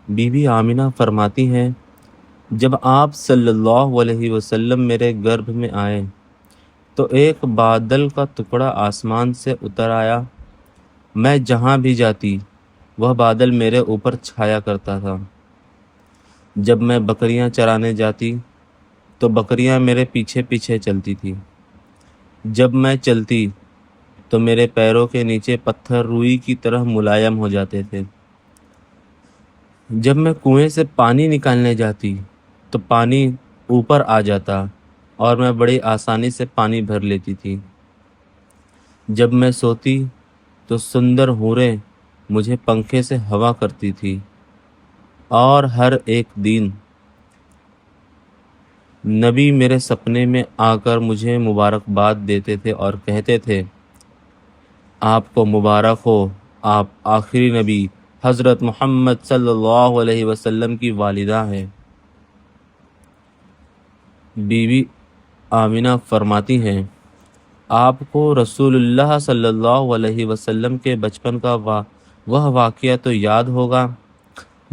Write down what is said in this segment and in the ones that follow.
Be be Amna فرماتی ہیں، جب آپ صلی اللہ علیہ وسلم میرے گربھ میں آئے تو ایک بادل کا ٹکڑا آسمان سے اتر آیا۔ میں جہاں بھی جاتی وہ بادل میرے اوپر چھایا کرتا تھا۔ جب میں بکریاں چرانے جاتی تو بکریاں میرے پیچھے پیچھے چلتی تھی۔ جب میں چلتی تو میرے پیروں کے نیچے پتھر روئی کی طرح ملائم ہو جاتے تھے۔ جب میں کنویں سے پانی نکالنے جاتی تو پانی اوپر آ جاتا اور میں بڑی آسانی سے پانی بھر لیتی تھی۔ جب میں سوتی تو سندر حوریں مجھے پنکھے سے ہوا کرتی تھی، اور ہر ایک دن نبی میرے سپنے میں آ کر مجھے مبارکباد دیتے تھے اور کہتے تھے، آپ کو مبارک ہو، آپ آخری نبی حضرت محمد صلی اللہ علیہ وسلم کی والدہ ہیں۔ بی بی آمنہ فرماتی ہیں، آپ کو رسول اللہ صلی اللہ علیہ وسلم کے بچپن کا وہ واقعہ تو یاد ہوگا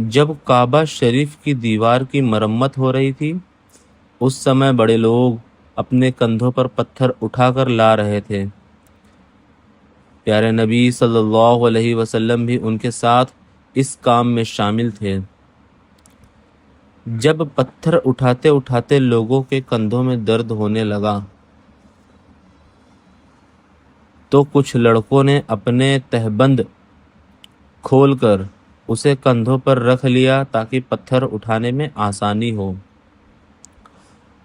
جب کعبہ شریف کی دیوار کی مرمت ہو رہی تھی۔ اس سمے بڑے لوگ اپنے کندھوں پر پتھر اٹھا کر لا رہے تھے۔ پیارے نبی صلی اللہ علیہ وسلم بھی ان کے ساتھ اس کام میں شامل تھے۔ جب پتھر اٹھاتے اٹھاتے لوگوں کے کندھوں میں درد ہونے لگا تو کچھ لڑکوں نے اپنے تہبند کھول کر اسے کندھوں پر رکھ لیا تاکہ پتھر اٹھانے میں آسانی ہو۔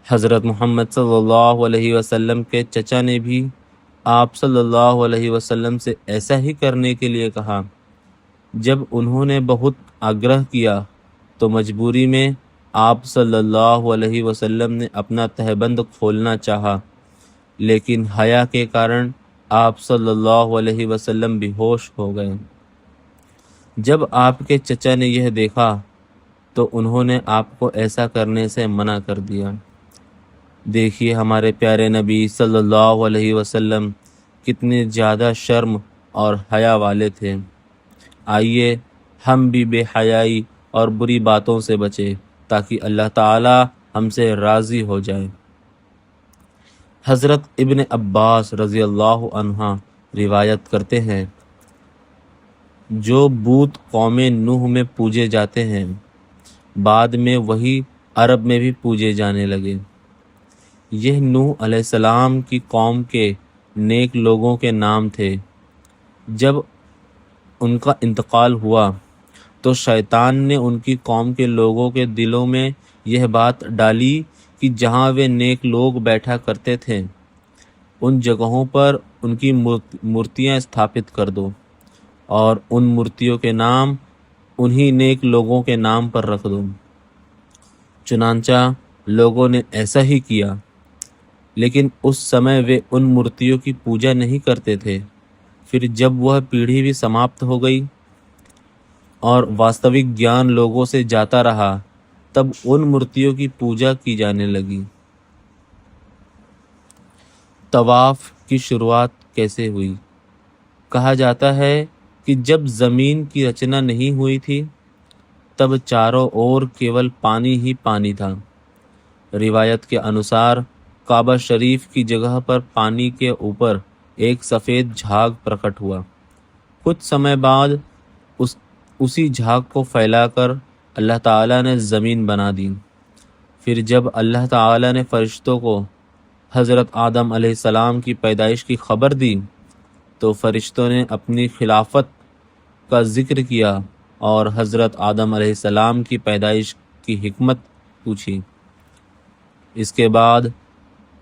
حضرت محمد صلی اللہ علیہ وسلم کے چچا نے بھی آپ صلی اللہ علیہ وسلم سے ایسا ہی کرنے کے لیے کہا۔ جب انہوں نے بہت آگرہ کیا تو مجبوری میں آپ صلی اللہ علیہ وسلم نے اپنا تہبند کھولنا چاہا، لیکن حیا کے کارن آپ صلی اللہ علیہ وسلم بے ہوش ہو گئے۔ جب آپ کے چچا نے یہ دیکھا تو انہوں نے آپ کو ایسا کرنے سے منع کر دیا۔ دیکھیے ہمارے پیارے نبی صلی اللہ علیہ وسلم کتنے زیادہ شرم اور حیا والے تھے۔ آئیے ہم بھی بے حیائی اور بری باتوں سے بچیں تاکہ اللہ تعالی ہم سے راضی ہو جائے۔ حضرت ابن عباس رضی اللہ عنہ روایت کرتے ہیں، جو بت قوم نوح میں پوجے جاتے ہیں بعد میں وہی عرب میں بھی پوجے جانے لگے۔ یہ نوح علیہ السلام کی قوم کے نیک لوگوں کے نام تھے۔ جب ان کا انتقال ہوا تو شیطان نے ان کی قوم کے لوگوں کے دلوں میں یہ بات ڈالی کہ جہاں وہ نیک لوگ بیٹھا کرتے تھے ان جگہوں پر ان کی مورتیاں استھاپت کر دو، اور ان مورتیوں کے نام انہی نیک لوگوں کے نام پر رکھ دو۔ چنانچہ لوگوں نے ایسا ہی کیا، لیکن اس سمے وہ ان مورتیوں کی پوجا نہیں کرتے تھے۔ پھر جب وہ پیڑھی بھی سماپت ہو گئی اور واستوک گیان لوگوں سے جاتا رہا تب ان مورتیوں کی پوجا کی جانے لگی۔ طواف کی شروعات کیسے ہوئی؟ کہا جاتا ہے کہ جب زمین کی رچنا نہیں ہوئی تھی تب چاروں اور کیول پانی ہی پانی تھا۔ روایت کے انوسار کعبہ شریف کی جگہ پر پانی کے اوپر ایک سفید جھاگ پرکٹ ہوا۔ کچھ سمے بعد اسی جھاگ کو پھیلا کر اللہ تعالیٰ نے زمین بنا دی۔ پھر جب اللہ تعالیٰ نے فرشتوں کو حضرت آدم علیہ السلام کی پیدائش کی خبر دی تو فرشتوں نے اپنی خلافت کا ذکر کیا اور حضرت آدم علیہ السلام کی پیدائش کی حکمت پوچھی۔ اس کے بعد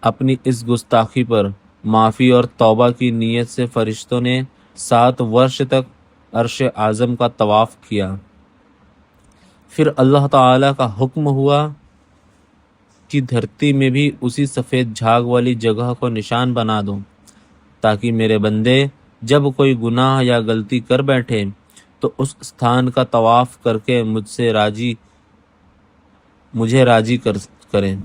اپنی اس گستاخی پر معافی اور توبہ کی نیت سے فرشتوں نے 7 ورش تک عرش اعظم کا طواف کیا۔ پھر اللہ تعالیٰ کا حکم ہوا کہ دھرتی میں بھی اسی سفید جھاگ والی جگہ کو نشان بنا دو، تاکہ میرے بندے جب کوئی گناہ یا غلطی کر بیٹھے تو اس استھان کا طواف کر کے مجھے راضی کریں۔